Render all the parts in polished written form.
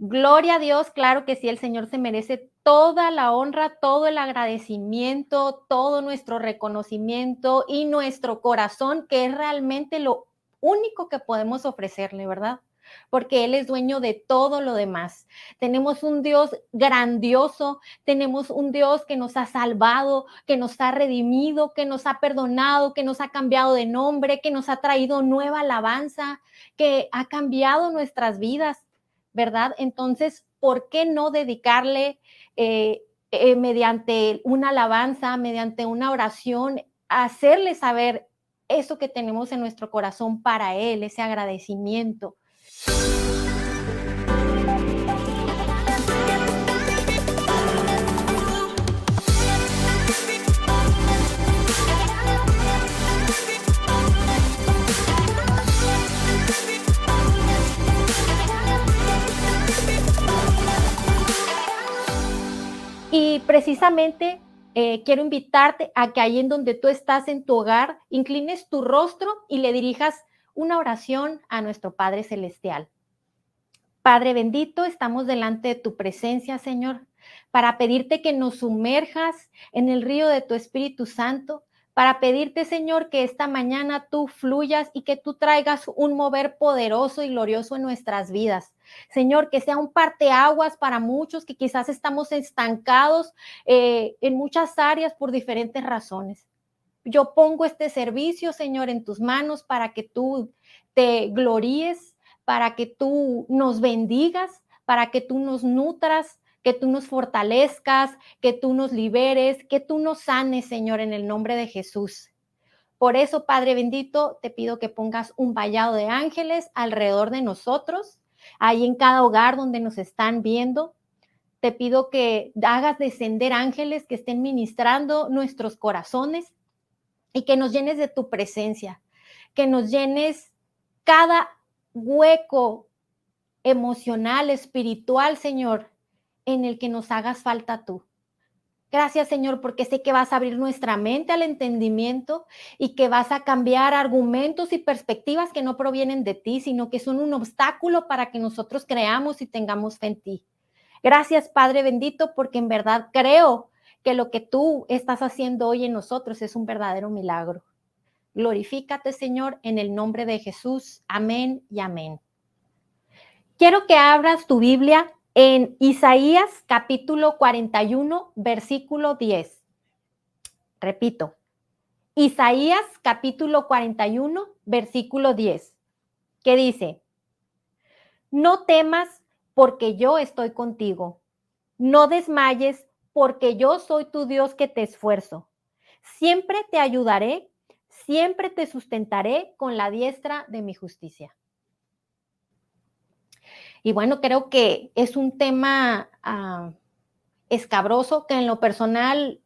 Gloria a Dios, claro que sí, el Señor se merece toda la honra, todo el agradecimiento, todo nuestro reconocimiento y nuestro corazón, que es realmente lo único que podemos ofrecerle, ¿verdad? Porque Él es dueño de todo lo demás. Tenemos un Dios grandioso, tenemos un Dios que nos ha salvado, que nos ha redimido, que nos ha perdonado, que nos ha cambiado de nombre, que nos ha traído nueva alabanza, que ha cambiado nuestras vidas, ¿verdad? Entonces, ¿por qué no dedicarle mediante una alabanza, mediante una oración, a hacerle saber eso que tenemos en nuestro corazón para Él, ese agradecimiento? Y precisamente quiero invitarte a que ahí en donde tú estás en tu hogar, inclines tu rostro y le dirijas una oración a nuestro Padre Celestial. Padre bendito, estamos delante de tu presencia, Señor, para pedirte que nos sumerjas en el río de tu Espíritu Santo, para pedirte, Señor, que esta mañana tú fluyas y que tú traigas un mover poderoso y glorioso en nuestras vidas. Señor, que sea un parteaguas para muchos que quizás estamos estancados en muchas áreas por diferentes razones. Yo pongo este servicio, Señor, en tus manos para que tú te gloríes, para que tú nos bendigas, para que tú nos nutras, que tú nos fortalezcas, que tú nos liberes, que tú nos sanes, Señor, en el nombre de Jesús. Por eso, Padre bendito, te pido que pongas un vallado de ángeles alrededor de nosotros, ahí en cada hogar donde nos están viendo. Te pido que hagas descender ángeles que estén ministrando nuestros corazones y que nos llenes de tu presencia, que nos llenes cada hueco emocional, espiritual, Señor, en el que nos hagas falta tú. Gracias, Señor, porque sé que vas a abrir nuestra mente al entendimiento y que vas a cambiar argumentos y perspectivas que no provienen de ti, sino que son un obstáculo para que nosotros creamos y tengamos fe en ti. Gracias, Padre bendito, porque en verdad creo que lo que tú estás haciendo hoy en nosotros es un verdadero milagro. Glorifícate, Señor, en el nombre de Jesús. Amén y amén. Quiero que abras tu Biblia en Isaías capítulo 41, versículo 10. Repito, Isaías capítulo 41, versículo 10, que dice: no temas porque yo estoy contigo. No desmayes porque yo soy tu Dios que te esfuerzo. Siempre te ayudaré, siempre te sustentaré con la diestra de mi justicia. Y bueno, creo que es un tema escabroso que en lo personal,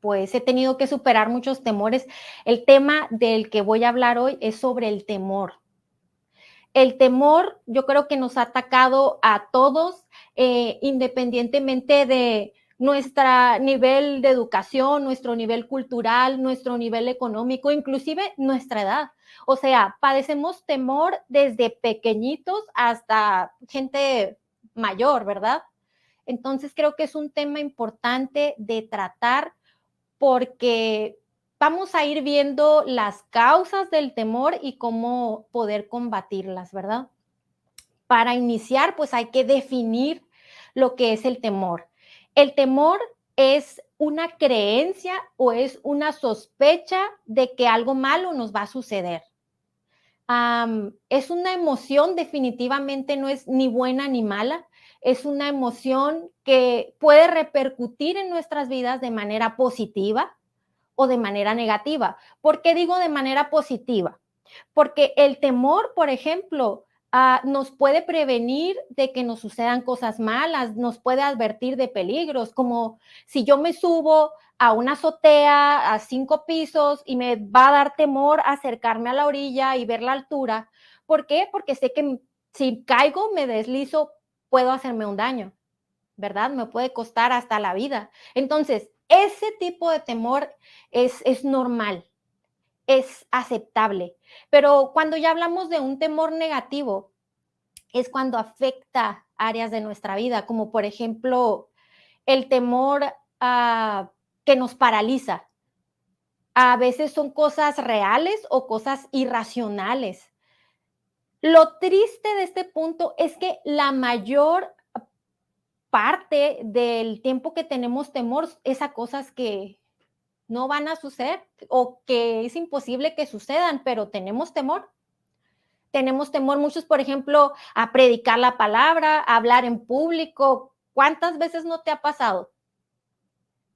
pues he tenido que superar muchos temores. El tema del que voy a hablar hoy es sobre el temor. El temor yo creo que nos ha atacado a todos, independientemente de nuestro nivel de educación, nuestro nivel cultural, nuestro nivel económico, inclusive nuestra edad. O sea, padecemos temor desde pequeñitos hasta gente mayor, ¿verdad? Entonces creo que es un tema importante de tratar porque vamos a ir viendo las causas del temor y cómo poder combatirlas, ¿verdad? Para iniciar, pues hay que definir lo que es el temor. El temor es una creencia o es una sospecha de que algo malo nos va a suceder. Es una emoción, definitivamente no es ni buena ni mala, es una emoción que puede repercutir en nuestras vidas de manera positiva o de manera negativa. ¿Por qué digo de manera positiva? Porque el temor, por ejemplo, nos puede prevenir de que nos sucedan cosas malas, nos puede advertir de peligros, como si yo me subo a una azotea a 5 pisos y me va a dar temor acercarme a la orilla y ver la altura. ¿Por qué? Porque sé que si caigo, me deslizo, puedo hacerme un daño, ¿verdad? Me puede costar hasta la vida. Entonces, ese tipo de temor es normal, es aceptable. Pero cuando ya hablamos de un temor negativo, es cuando afecta áreas de nuestra vida, como por ejemplo el temor que nos paraliza. A veces son cosas reales o cosas irracionales. Lo triste de este punto es que la mayor parte del tiempo que tenemos temor es a cosas que no van a suceder o que es imposible que sucedan, pero tenemos temor. Tenemos temor muchos, por ejemplo, a predicar la palabra, a hablar en público. ¿Cuántas veces no te ha pasado?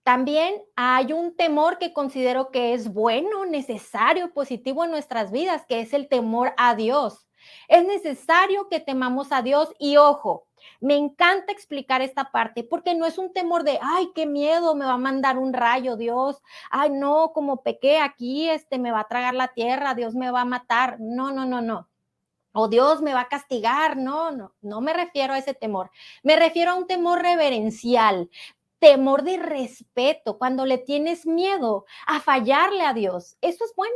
También hay un temor que considero que es bueno, necesario, positivo en nuestras vidas, que es el temor a Dios. Es necesario que temamos a Dios y ojo, me encanta explicar esta parte porque no es un temor de, ay, qué miedo, me va a mandar un rayo Dios, ay, no, como pequé aquí, me va a tragar la tierra, Dios me va a matar. No, no, no, no. O Dios me va a castigar. No, no, no me refiero a ese temor. Me refiero a un temor reverencial, temor de respeto, cuando le tienes miedo a fallarle a Dios. Eso es bueno,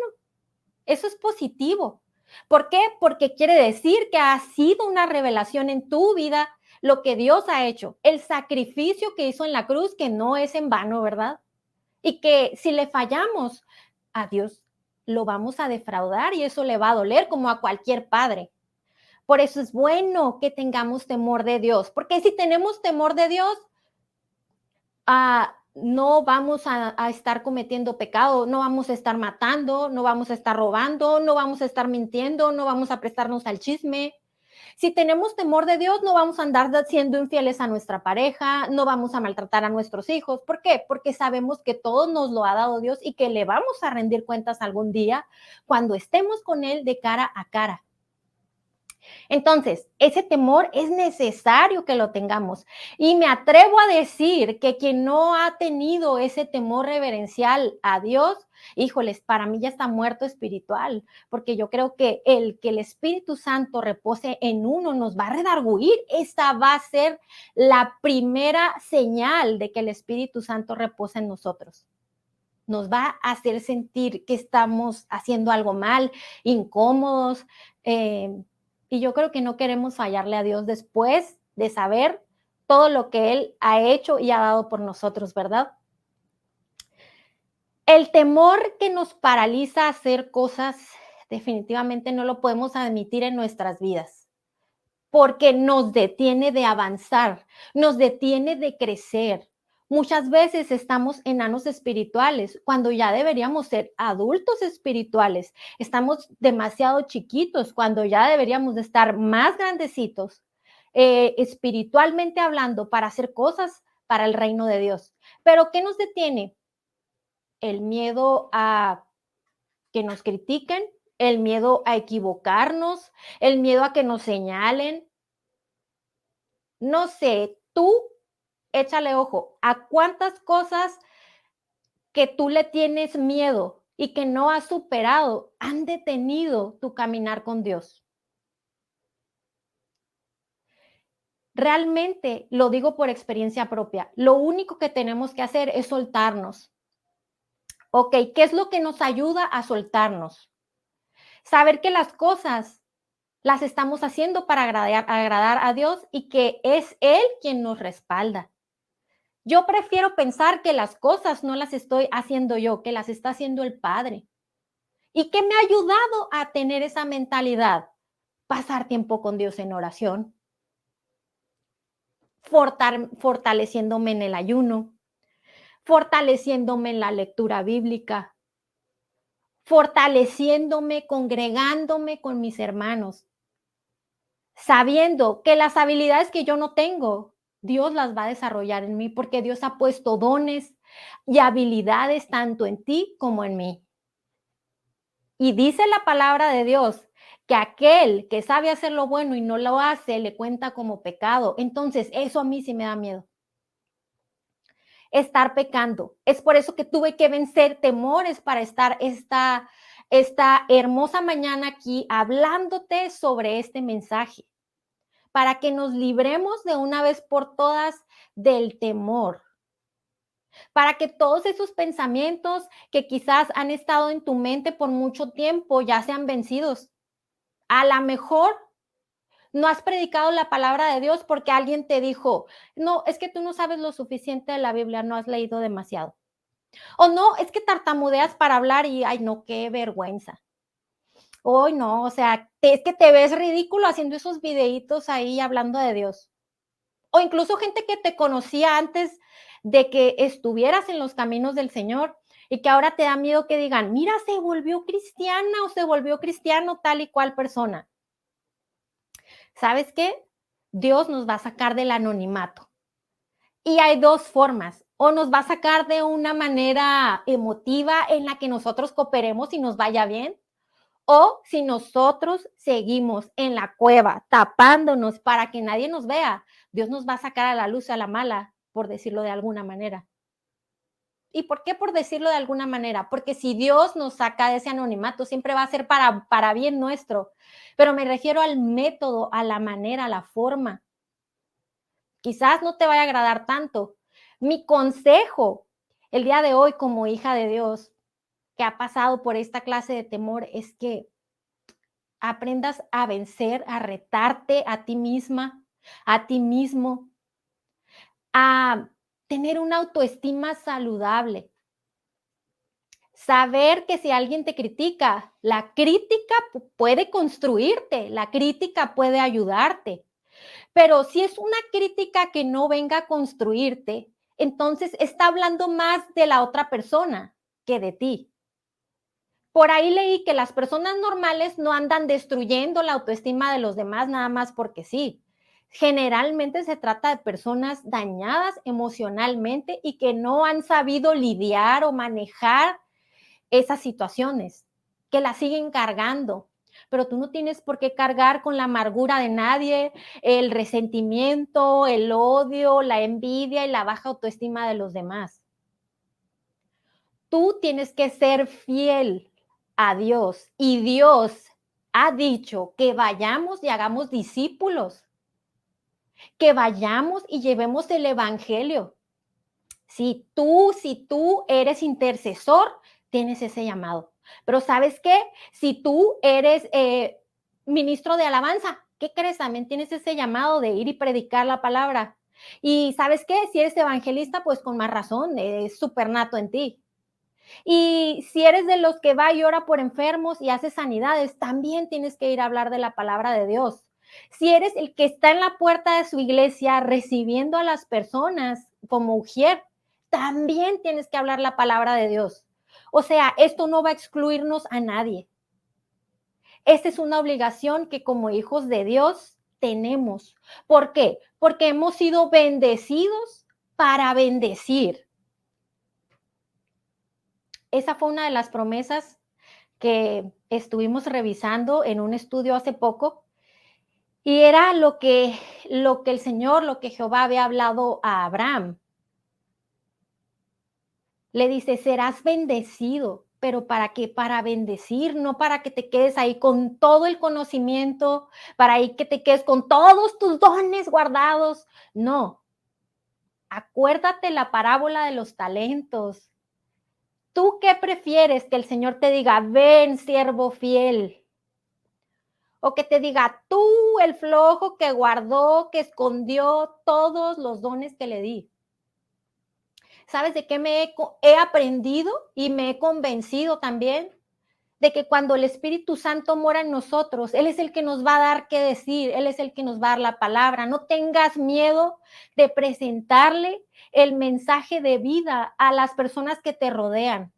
eso es positivo. ¿Por qué? Porque quiere decir que ha sido una revelación en tu vida lo que Dios ha hecho, el sacrificio que hizo en la cruz, que no es en vano, ¿verdad? Y que si le fallamos a Dios, lo vamos a defraudar y eso le va a doler como a cualquier padre. Por eso es bueno que tengamos temor de Dios, porque si tenemos temor de Dios, no vamos a estar cometiendo pecado, no vamos a estar matando, no vamos a estar robando, no vamos a estar mintiendo, no vamos a prestarnos al chisme. Si tenemos temor de Dios, no vamos a andar siendo infieles a nuestra pareja, no vamos a maltratar a nuestros hijos. ¿Por qué? Porque sabemos que todo nos lo ha dado Dios y que le vamos a rendir cuentas algún día cuando estemos con Él de cara a cara. Entonces, ese temor es necesario que lo tengamos. Y me atrevo a decir que quien no ha tenido ese temor reverencial a Dios, híjoles, para mí ya está muerto espiritual, porque yo creo que el Espíritu Santo repose en uno nos va a redarguir. Esta va a ser la primera señal de que el Espíritu Santo reposa en nosotros. Nos va a hacer sentir que estamos haciendo algo mal, incómodos, y yo creo que no queremos fallarle a Dios después de saber todo lo que Él ha hecho y ha dado por nosotros, ¿verdad? El temor que nos paraliza a hacer cosas definitivamente no lo podemos admitir en nuestras vidas, porque nos detiene de avanzar, nos detiene de crecer. Muchas veces estamos enanos espirituales cuando ya deberíamos ser adultos espirituales. Estamos demasiado chiquitos cuando ya deberíamos de estar más grandecitos, espiritualmente hablando, para hacer cosas para el reino de Dios. Pero ¿qué nos detiene? El miedo a que nos critiquen, el miedo a equivocarnos, el miedo a que nos señalen. No sé, tú échale ojo a cuántas cosas que tú le tienes miedo y que no has superado han detenido tu caminar con Dios. Realmente lo digo por experiencia propia. Lo único que tenemos que hacer es soltarnos. Ok, ¿qué es lo que nos ayuda a soltarnos? Saber que las cosas las estamos haciendo para agradar a Dios y que es Él quien nos respalda. Yo prefiero pensar que las cosas no las estoy haciendo yo, que las está haciendo el Padre. ¿Y qué me ha ayudado a tener esa mentalidad? Pasar tiempo con Dios en oración, fortaleciéndome en el ayuno, fortaleciéndome en la lectura bíblica, fortaleciéndome, congregándome con mis hermanos, sabiendo que las habilidades que yo no tengo, Dios las va a desarrollar en mí, porque Dios ha puesto dones y habilidades tanto en ti como en mí. Y dice la palabra de Dios que aquel que sabe hacer lo bueno y no lo hace, le cuenta como pecado. Entonces, eso a mí sí me da miedo. Estar pecando. Es por eso que tuve que vencer temores para estar esta hermosa mañana aquí hablándote sobre este mensaje, para que nos libremos de una vez por todas del temor, para que todos esos pensamientos que quizás han estado en tu mente por mucho tiempo ya sean vencidos. A lo mejor No has predicado la palabra de Dios porque alguien te dijo, no, es que tú no sabes lo suficiente de la Biblia, no has leído demasiado. O no, es que tartamudeas para hablar y, ay, no, qué vergüenza. Hoy no, o sea, es que te ves ridículo haciendo esos videitos ahí hablando de Dios. O incluso gente que te conocía antes de que estuvieras en los caminos del Señor y que ahora te da miedo que digan, mira, se volvió cristiana o se volvió cristiano tal y cual persona. ¿Sabes qué? Dios nos va a sacar del anonimato. Y hay dos formas. O nos va a sacar de una manera emotiva en la que nosotros cooperemos y nos vaya bien. O si nosotros seguimos en la cueva tapándonos para que nadie nos vea, Dios nos va a sacar a la luz a la mala, por decirlo de alguna manera. ¿Y por qué por decirlo de alguna manera? Porque si Dios nos saca de ese anonimato, siempre va a ser para bien nuestro. Pero me refiero al método, a la manera, a la forma. Quizás no te vaya a agradar tanto. Mi consejo el día de hoy como hija de Dios que ha pasado por esta clase de temor es que aprendas a vencer, a retarte a ti misma, a ti mismo, a tener una autoestima saludable. Saber que si alguien te critica, la crítica puede construirte, la crítica puede ayudarte. Pero si es una crítica que no venga a construirte, entonces está hablando más de la otra persona que de ti. Por ahí leí que las personas normales no andan destruyendo la autoestima de los demás nada más porque sí. Generalmente se trata de personas dañadas emocionalmente y que no han sabido lidiar o manejar esas situaciones, que las siguen cargando. Pero tú no tienes por qué cargar con la amargura de nadie, el resentimiento, el odio, la envidia y la baja autoestima de los demás. Tú tienes que ser fiel a Dios y Dios ha dicho que vayamos y hagamos discípulos, que vayamos y llevemos el evangelio. Si tú eres intercesor, tienes ese llamado. Pero ¿sabes qué? Si tú eres ministro de alabanza, ¿qué crees? También tienes ese llamado de ir y predicar la palabra. Y ¿sabes qué? Si eres evangelista, pues con más razón, es súper nato en ti. Y si eres de los que va y ora por enfermos y hace sanidades, también tienes que ir a hablar de la palabra de Dios. Si eres el que está en la puerta de su iglesia recibiendo a las personas como ujier, también tienes que hablar la palabra de Dios. O sea, esto no va a excluirnos a nadie. Esta es una obligación que como hijos de Dios tenemos. ¿Por qué? Porque hemos sido bendecidos para bendecir. Esa fue una de las promesas que estuvimos revisando en un estudio hace poco y era lo que el Señor, lo que Jehová había hablado a Abraham. Le dice, serás bendecido, pero ¿para qué? Para bendecir, no para que te quedes ahí con todo el conocimiento, para ahí que te quedes con todos tus dones guardados. No, acuérdate la parábola de los talentos. ¿Tú qué prefieres? Que el Señor te diga, ven, siervo fiel. O que te diga, tú, el flojo que guardó, que escondió todos los dones que le di. ¿Sabes de qué he aprendido y me he convencido también? De que cuando el Espíritu Santo mora en nosotros, Él es el que nos va a dar qué decir, Él es el que nos va a dar la palabra. No tengas miedo de presentarle el mensaje de vida a las personas que te rodean.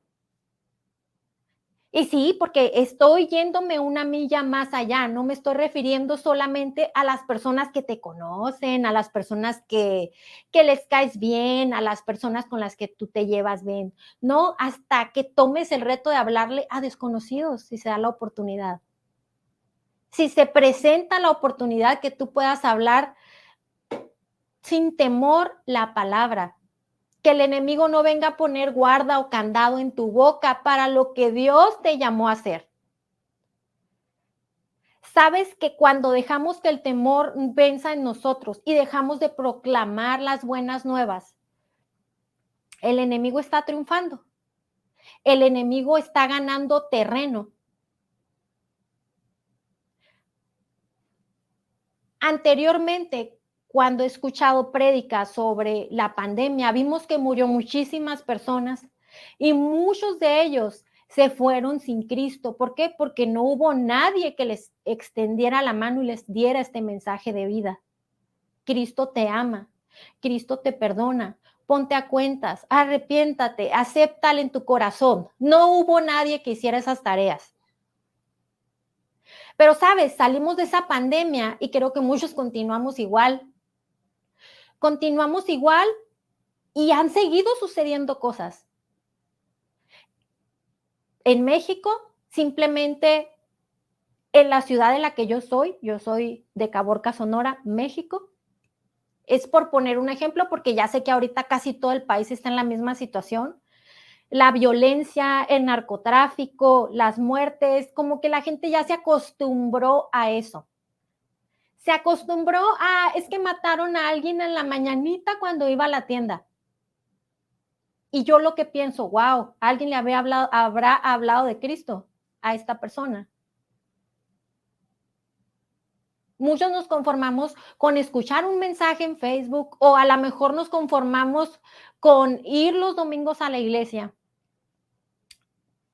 Y sí, porque estoy yéndome una milla más allá, no me estoy refiriendo solamente a las personas que te conocen, a las personas que les caes bien, a las personas con las que tú te llevas bien, no, hasta que tomes el reto de hablarle a desconocidos si se da la oportunidad. Si se presenta la oportunidad que tú puedas hablar sin temor la palabra, que el enemigo no venga a poner guarda o candado en tu boca para lo que Dios te llamó a hacer. Sabes que cuando dejamos que el temor venza en nosotros y dejamos de proclamar las buenas nuevas, el enemigo está triunfando. El enemigo está ganando terreno. Anteriormente, cuando he escuchado prédicas sobre la pandemia, vimos que murió muchísimas personas y muchos de ellos se fueron sin Cristo. ¿Por qué? Porque no hubo nadie que les extendiera la mano y les diera este mensaje de vida. Cristo te ama, Cristo te perdona. Ponte a cuentas, arrepiéntate, acéptale en tu corazón. No hubo nadie que hiciera esas tareas. Pero, ¿sabes? Salimos de esa pandemia y creo que muchos continuamos igual. Continuamos igual y han seguido sucediendo cosas. En México, simplemente en la ciudad en la que yo soy de Caborca, Sonora, México. Es por poner un ejemplo, porque ya sé que ahorita casi todo el país está en la misma situación. La violencia, el narcotráfico, las muertes, como que la gente ya se acostumbró a eso. Se acostumbró a, es que mataron a alguien en la mañanita cuando iba a la tienda. Y yo lo que pienso, wow, alguien le habrá hablado de Cristo a esta persona. Muchos nos conformamos con escuchar un mensaje en Facebook o a lo mejor nos conformamos con ir los domingos a la iglesia.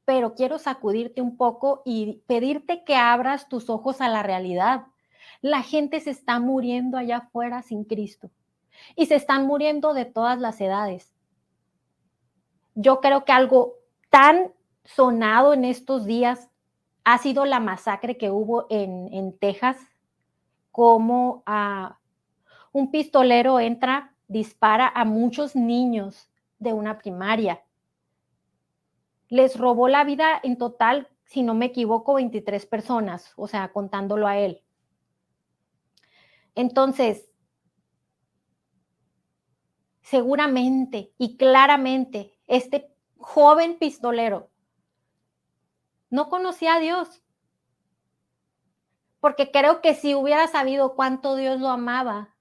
Pero quiero sacudirte un poco y pedirte que abras tus ojos a la realidad. La gente se está muriendo allá afuera sin Cristo y se están muriendo de todas las edades. Yo creo que algo tan sonado en estos días ha sido la masacre que hubo en Texas, como un pistolero entra, dispara a muchos niños de una primaria. Les robó la vida en total, si no me equivoco, 23 personas, o sea, contándolo a él. Entonces, seguramente y claramente, este joven pistolero no conocía a Dios, porque creo que si hubiera sabido cuánto Dios lo amaba,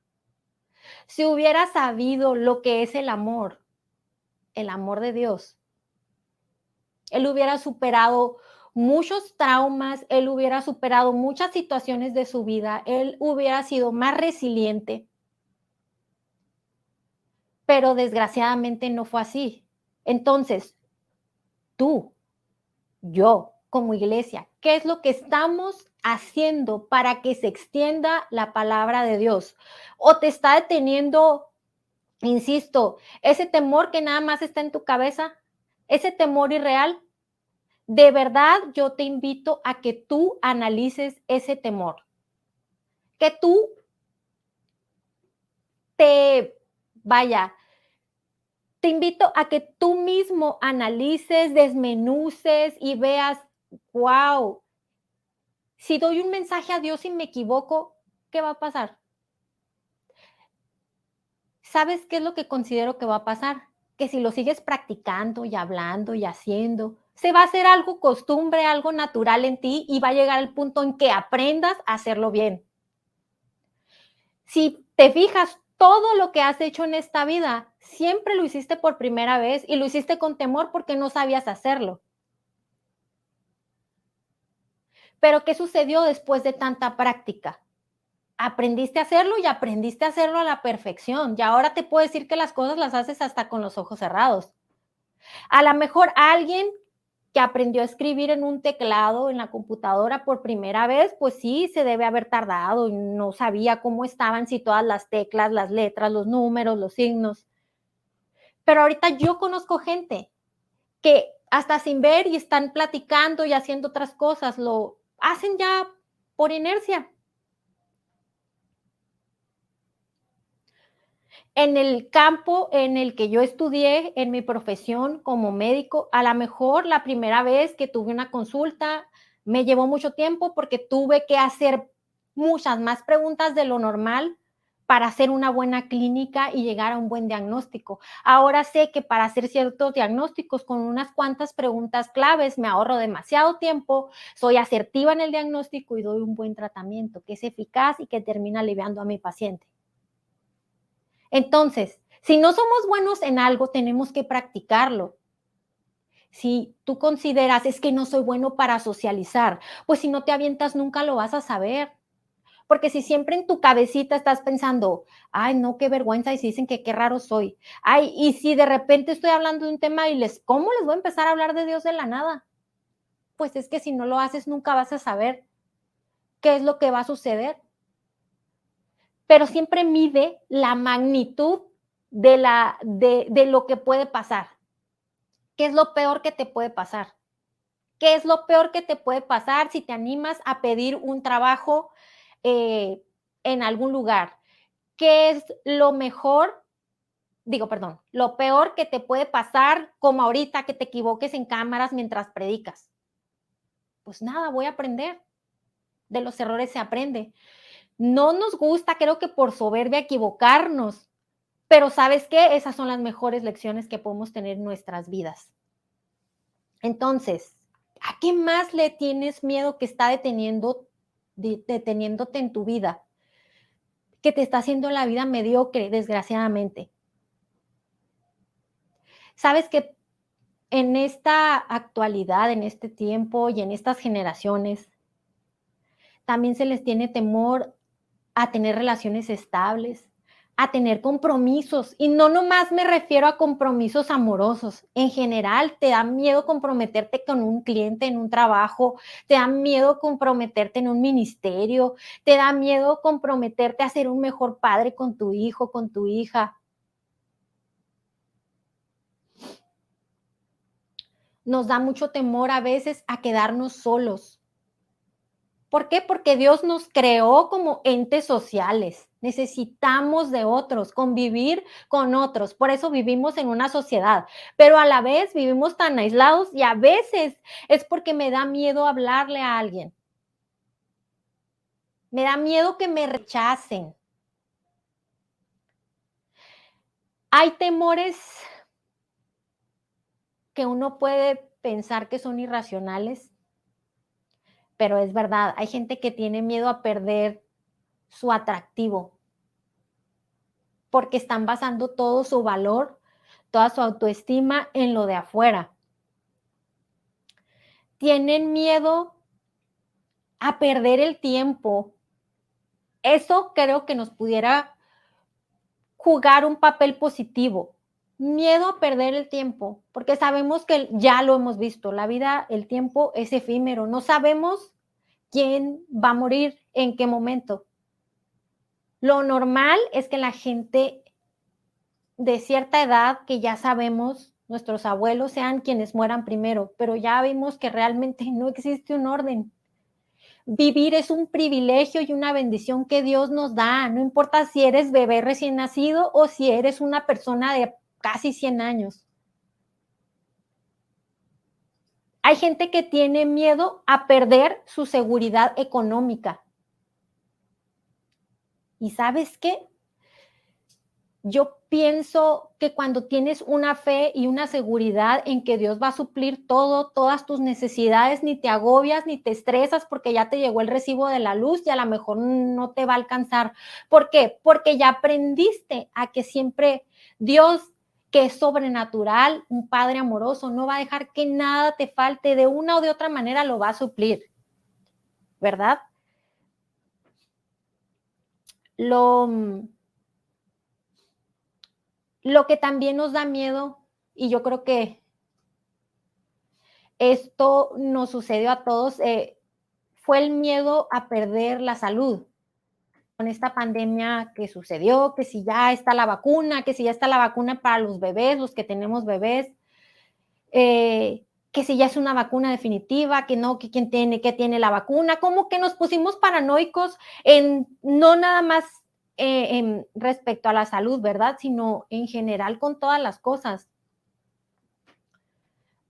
si hubiera sabido lo que es el amor de Dios, él hubiera superado muchos traumas, él hubiera superado muchas situaciones de su vida, él hubiera sido más resiliente, pero desgraciadamente no fue así. Entonces, tú, yo, como iglesia, ¿qué es lo que estamos haciendo para que se extienda la palabra de Dios? ¿O te está deteniendo, insisto, ese temor que nada más está en tu cabeza, ese temor irreal? De verdad, yo te invito a que tú analices ese temor, que tú te, vaya, te invito a que tú mismo analices, desmenuces y veas, wow, si doy un mensaje a Dios y me equivoco, ¿qué va a pasar? ¿Sabes qué es lo que considero que va a pasar? Que si lo sigues practicando y hablando y haciendo, se va a hacer algo costumbre, algo natural en ti y va a llegar el punto en que aprendas a hacerlo bien. Si te fijas, todo lo que has hecho en esta vida, siempre lo hiciste por primera vez y lo hiciste con temor porque no sabías hacerlo. Pero ¿qué sucedió después de tanta práctica? Aprendiste a hacerlo y aprendiste a hacerlo a la perfección. Y ahora te puedo decir que las cosas las haces hasta con los ojos cerrados. A lo mejor alguien que aprendió a escribir en un teclado en la computadora por primera vez, pues sí, se debe haber tardado y no sabía cómo estaban, si todas las teclas, las letras, los números, los signos. Pero ahorita yo conozco gente que hasta sin ver y están platicando y haciendo otras cosas, lo hacen ya por inercia. En el campo en el que yo estudié, en mi profesión como médico, a lo mejor la primera vez que tuve una consulta me llevó mucho tiempo porque tuve que hacer muchas más preguntas de lo normal para hacer una buena clínica y llegar a un buen diagnóstico. Ahora sé que para hacer ciertos diagnósticos con unas cuantas preguntas claves me ahorro demasiado tiempo, soy asertiva en el diagnóstico y doy un buen tratamiento que es eficaz y que termina aliviando a mi paciente. Entonces, si no somos buenos en algo, tenemos que practicarlo. Si tú consideras, es que no soy bueno para socializar, pues si no te avientas nunca lo vas a saber. Porque si siempre en tu cabecita estás pensando, ay, no, qué vergüenza, y si dicen que qué raro soy. Ay, y si de repente estoy hablando de un tema y ¿cómo les voy a empezar a hablar de Dios de la nada? Pues es que si no lo haces, nunca vas a saber qué es lo que va a suceder. Pero siempre mide la magnitud de lo que puede pasar. ¿Qué es lo peor que te puede pasar? ¿Qué es lo peor que te puede pasar si te animas a pedir un trabajo en algún lugar? ¿Qué es lo mejor? Digo, perdón, lo peor que te puede pasar, como ahorita que te equivoques en cámaras mientras predicas. Pues nada, voy a aprender. De los errores se aprende. No nos gusta, creo que por soberbia, equivocarnos, pero ¿sabes qué? Esas son las mejores lecciones que podemos tener en nuestras vidas. Entonces, ¿a qué más le tienes miedo que está deteniéndote en tu vida? Que te está haciendo la vida mediocre, desgraciadamente. Sabes que en esta actualidad, en este tiempo y en estas generaciones, también se les tiene temor a tener relaciones estables, a tener compromisos. Y no nomás me refiero a compromisos amorosos. En general, te da miedo comprometerte con un cliente en un trabajo, te da miedo comprometerte en un ministerio, te da miedo comprometerte a ser un mejor padre con tu hijo, con tu hija. Nos da mucho temor a veces a quedarnos solos. ¿Por qué? Porque Dios nos creó como entes sociales. Necesitamos de otros, convivir con otros. Por eso vivimos en una sociedad, pero a la vez vivimos tan aislados y a veces es porque me da miedo hablarle a alguien. Me da miedo que me rechacen. Hay temores que uno puede pensar que son irracionales, pero es verdad, hay gente que tiene miedo a perder su atractivo, porque están basando todo su valor, toda su autoestima en lo de afuera. Tienen miedo a perder el tiempo. Eso creo que nos pudiera jugar un papel positivo. Miedo a perder el tiempo, porque sabemos que ya lo hemos visto, la vida, el tiempo es efímero, no sabemos quién va a morir, en qué momento. Lo normal es que la gente de cierta edad, que ya sabemos, nuestros abuelos sean quienes mueran primero, pero ya vimos que realmente no existe un orden. Vivir es un privilegio y una bendición que Dios nos da, no importa si eres bebé recién nacido o si eres una persona de casi 100 años. Hay gente que tiene miedo a perder su seguridad económica. ¿Y sabes qué? Yo pienso que cuando tienes una fe y una seguridad en que Dios va a suplir todo, todas tus necesidades, ni te agobias ni te estresas porque ya te llegó el recibo de la luz y a lo mejor no te va a alcanzar. ¿Por qué? Porque ya aprendiste a que siempre Dios, que es sobrenatural, un Padre amoroso, no va a dejar que nada te falte, de una o de otra manera lo va a suplir, ¿verdad? Lo, lo que también nos da miedo, y yo creo que esto nos sucedió a todos, fue el miedo a perder la salud con esta pandemia que sucedió, que si ya está la vacuna, que si ya está la vacuna para los bebés, los que tenemos bebés, que si ya es una vacuna definitiva, que no, que quién tiene, que tiene la vacuna, como que nos pusimos paranoicos en no nada más en respecto a la salud, ¿verdad? Sino en general con todas las cosas.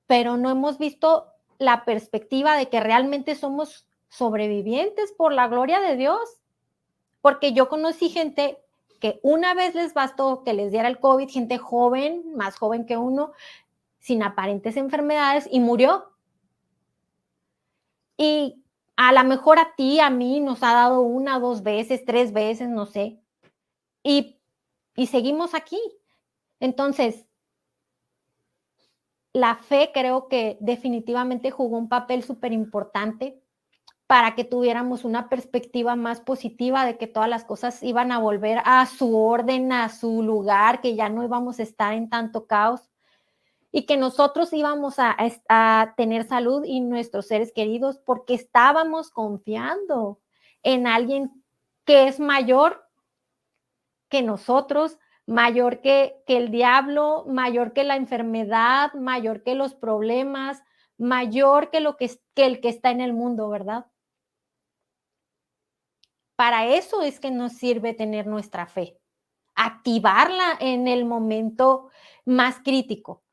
Pero no hemos visto la perspectiva de que realmente somos sobrevivientes por la gloria de Dios. Porque yo conocí gente que una vez les bastó que les diera el COVID, gente joven, más joven que uno, sin aparentes enfermedades y murió. Y a lo mejor a ti, a mí nos ha dado una, dos veces, tres veces, no sé. Y, y seguimos aquí. Entonces, la fe creo que definitivamente jugó un papel súper importante para que tuviéramos una perspectiva más positiva de que todas las cosas iban a volver a su orden, a su lugar, que ya no íbamos a estar en tanto caos y que nosotros íbamos a tener salud y nuestros seres queridos porque estábamos confiando en alguien que es mayor que nosotros, mayor que el diablo, mayor que la enfermedad, mayor que los problemas, mayor que, que el que está en el mundo, ¿verdad? Para eso es que nos sirve tener nuestra fe, activarla en el momento más crítico.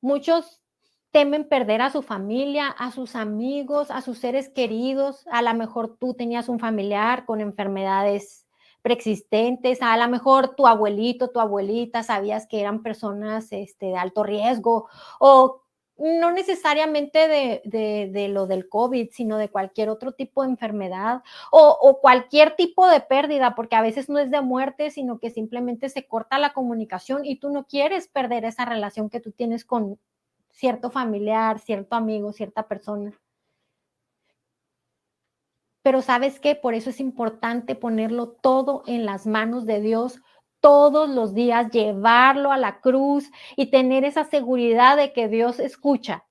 Muchos temen perder a su familia, a sus amigos, a sus seres queridos. A lo mejor tú tenías un familiar con enfermedades preexistentes, a lo mejor tu abuelito, tu abuelita, sabías que eran personas de alto riesgo o no necesariamente de lo del COVID, sino de cualquier otro tipo de enfermedad o cualquier tipo de pérdida, porque a veces no es de muerte, sino que simplemente se corta la comunicación y tú no quieres perder esa relación que tú tienes con cierto familiar, cierto amigo, cierta persona. Pero ¿sabes qué? Por eso es importante ponerlo todo en las manos de Dios todos los días, llevarlo a la cruz y tener esa seguridad de que Dios escucha,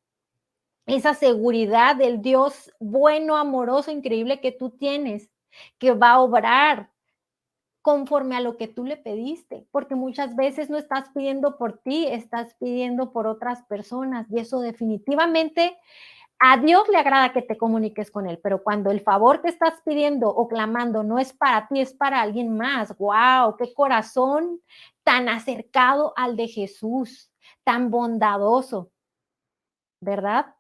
esa seguridad del Dios bueno, amoroso, increíble que tú tienes, que va a obrar conforme a lo que tú le pediste, porque muchas veces no estás pidiendo por ti, estás pidiendo por otras personas y eso definitivamente a Dios le agrada que te comuniques con Él, pero cuando el favor que estás pidiendo o clamando no es para ti, es para alguien más. ¡Wow! ¡Qué corazón tan acercado al de Jesús, tan bondadoso! ¿Verdad?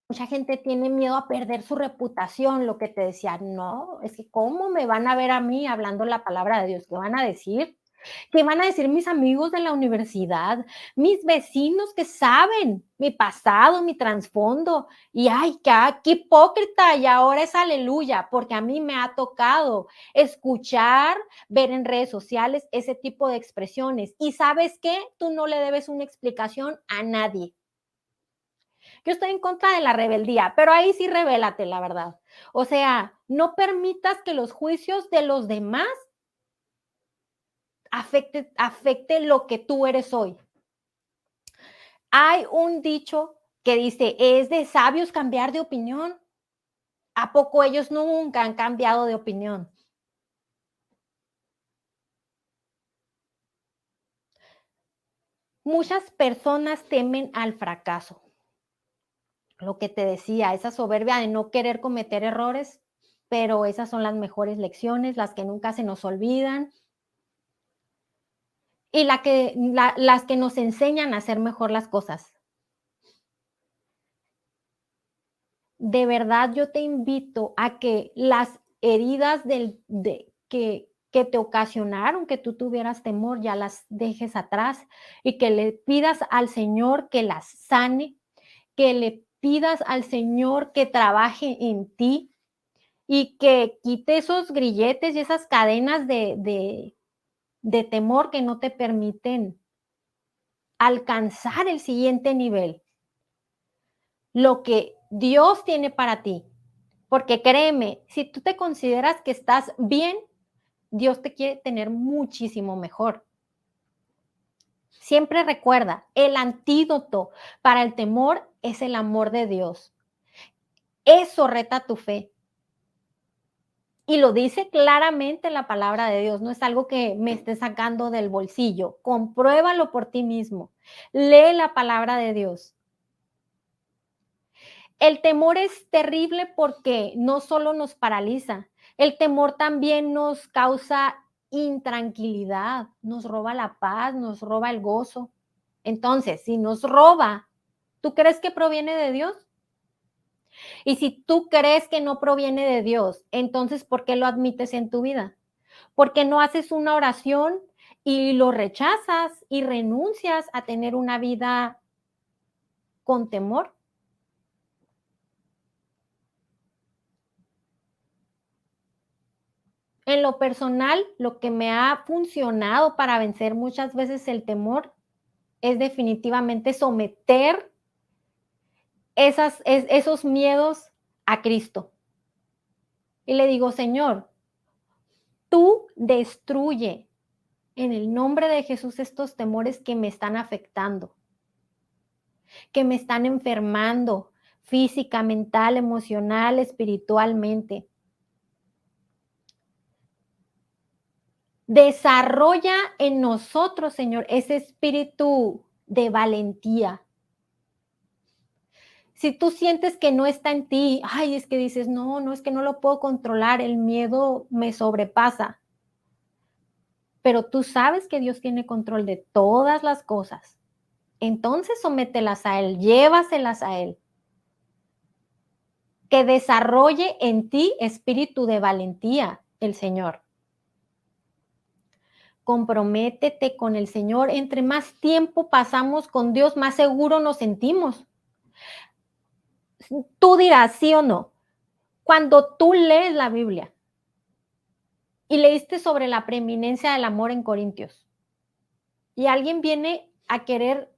Mucha gente tiene miedo a perder su reputación, lo que te decía, no, es que ¿cómo me van a ver a mí hablando la palabra de Dios? ¿Qué van a decir? ¿Qué van a decir mis amigos de la universidad? Mis vecinos que saben mi pasado, mi trasfondo. Y ay, qué hipócrita. Y ahora es aleluya, porque a mí me ha tocado escuchar, ver en redes sociales ese tipo de expresiones. Y sabes qué, tú no le debes una explicación a nadie. Yo estoy en contra de la rebeldía, pero ahí sí revélate, la verdad. O sea, no permitas que los juicios de los demás afecte lo que tú eres hoy. Hay un dicho que dice, es de sabios cambiar de opinión. ¿A poco ellos nunca han cambiado de opinión? Muchas personas temen al fracaso. Lo que te decía, esa soberbia de no querer cometer errores, pero esas son las mejores lecciones, las que nunca se nos olvidan y las que nos enseñan a hacer mejor las cosas. De verdad, yo te invito a que las heridas que te ocasionaron que tú tuvieras temor, ya las dejes atrás y que le pidas al Señor que las sane, que le pidas al Señor que trabaje en ti y que quite esos grilletes y esas cadenas de temor que no te permiten alcanzar el siguiente nivel, lo que Dios tiene para ti. Porque créeme, si tú te consideras que estás bien, Dios te quiere tener muchísimo mejor. Siempre recuerda, el antídoto para el temor es el amor de Dios. Eso reta tu fe. Y lo dice claramente la palabra de Dios, no es algo que me esté sacando del bolsillo. Compruébalo por ti mismo. Lee la palabra de Dios. El temor es terrible porque no solo nos paraliza, el temor también nos causa intranquilidad, nos roba la paz, nos roba el gozo. Entonces, si nos roba, ¿tú crees que proviene de Dios? Y si tú crees que no proviene de Dios, entonces, ¿por qué lo admites en tu vida? ¿Por qué no haces una oración y lo rechazas y renuncias a tener una vida con temor? En lo personal, lo que me ha funcionado para vencer muchas veces el temor es definitivamente someter esos miedos a Cristo. Y le digo, Señor, tú destruye en el nombre de Jesús estos temores que me están afectando, que me están enfermando física, mental, emocional, espiritualmente. Desarrolla en nosotros, Señor, ese espíritu de valentía. Si tú sientes que no está en ti, ay, es que dices, no, es que no lo puedo controlar, el miedo me sobrepasa. Pero tú sabes que Dios tiene control de todas las cosas. Entonces somételas a Él, llévaselas a Él. Que desarrolle en ti espíritu de valentía el Señor. Comprométete con el Señor. Entre más tiempo pasamos con Dios, más seguro nos sentimos. Tú dirás, ¿sí o no? Cuando tú lees la Biblia y leíste sobre la preeminencia del amor en Corintios y alguien viene a querer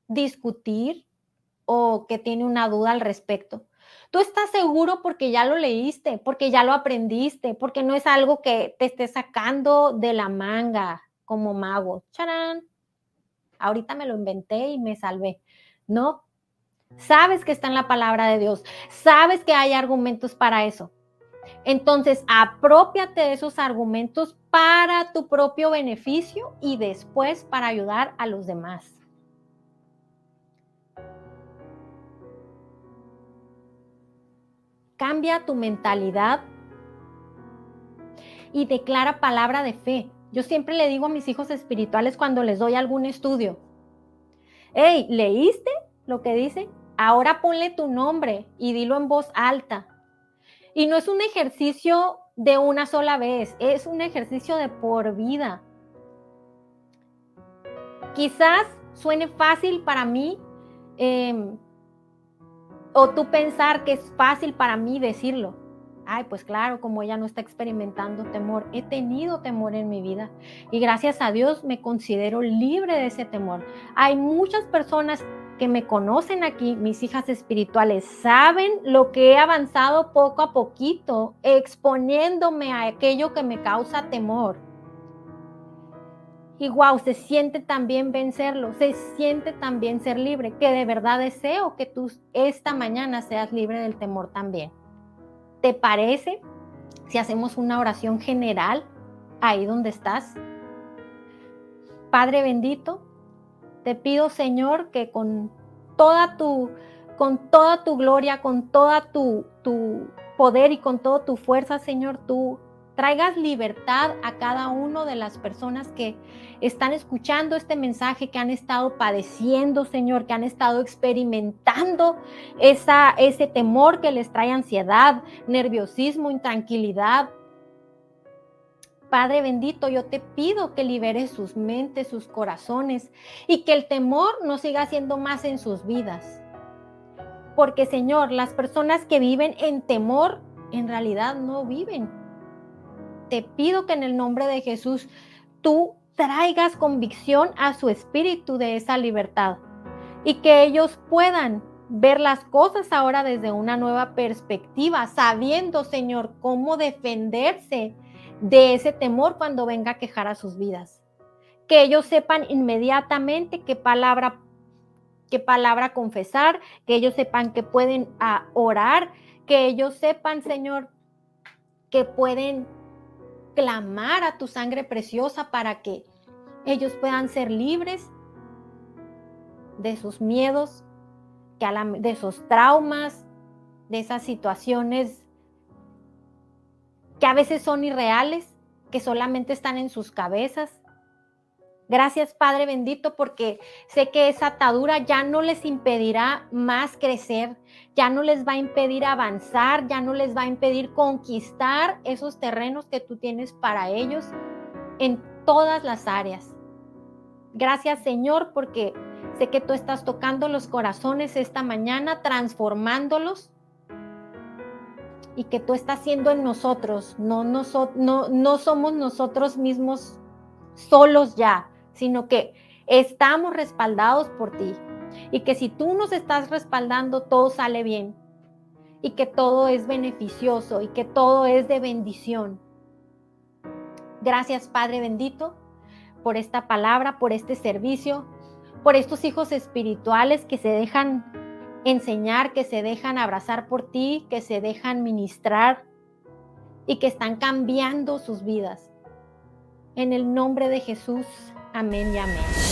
discutir o que tiene una duda al respecto, tú estás seguro porque ya lo leíste, porque ya lo aprendiste, porque no es algo que te esté sacando de la manga como mago. ¡Charán! Ahorita me lo inventé y me salvé. No, sabes que está en la palabra de Dios, sabes que hay argumentos para eso. Entonces, aprópiate de esos argumentos para tu propio beneficio y después para ayudar a los demás. Cambia tu mentalidad y declara palabra de fe. Yo siempre le digo a mis hijos espirituales cuando les doy algún estudio, hey, ¿leíste lo que dice? Ahora ponle tu nombre y dilo en voz alta. Y no es un ejercicio de una sola vez, es un ejercicio de por vida. Quizás suene fácil para mí, o tú pensar que es fácil para mí decirlo. Ay, pues claro, como ella no está experimentando temor, he tenido temor en mi vida y gracias a Dios me considero libre de ese temor. Hay muchas personas que me conocen aquí, mis hijas espirituales, saben lo que he avanzado poco a poquito, exponiéndome a aquello que me causa temor. Y wow, se siente también vencerlo, se siente también ser libre, que de verdad deseo que tú esta mañana seas libre del temor también. ¿Te parece si hacemos una oración general ahí donde estás? Padre bendito, te pido, Señor, que con toda tu gloria, con toda tu poder y con toda tu fuerza, Señor, tú traigas libertad a cada una de las personas que están escuchando este mensaje, que han estado padeciendo, Señor, que han estado experimentando ese temor que les trae ansiedad, nerviosismo, intranquilidad. Padre bendito, yo te pido que liberes sus mentes, sus corazones y que el temor no siga siendo más en sus vidas. Porque, Señor, las personas que viven en temor en realidad no viven. Te pido que en el nombre de Jesús tú traigas convicción a su espíritu de esa libertad y que ellos puedan ver las cosas ahora desde una nueva perspectiva, sabiendo, Señor, cómo defenderse de ese temor cuando venga a quejar a sus vidas. Que ellos sepan inmediatamente qué palabra confesar, que ellos sepan que pueden orar, que ellos sepan, Señor, que pueden clamar a tu sangre preciosa para que ellos puedan ser libres de sus miedos, de esos traumas, de esas situaciones que a veces son irreales, que solamente están en sus cabezas. Gracias, Padre bendito, porque sé que esa atadura ya no les impedirá más crecer, ya no les va a impedir avanzar, ya no les va a impedir conquistar esos terrenos que tú tienes para ellos en todas las áreas. Gracias, Señor, porque sé que tú estás tocando los corazones esta mañana, transformándolos, y que tú estás haciendo en nosotros. No somos nosotros mismos solos ya, sino que estamos respaldados por ti. y que si tú nos estás respaldando, todo sale bien y que todo es beneficioso y que todo es de bendición. Gracias, Padre bendito, por esta palabra, por este servicio, por estos hijos espirituales que se dejan enseñar, que se dejan abrazar por ti, que se dejan ministrar y que están cambiando sus vidas. En el nombre de Jesús, amén y amén.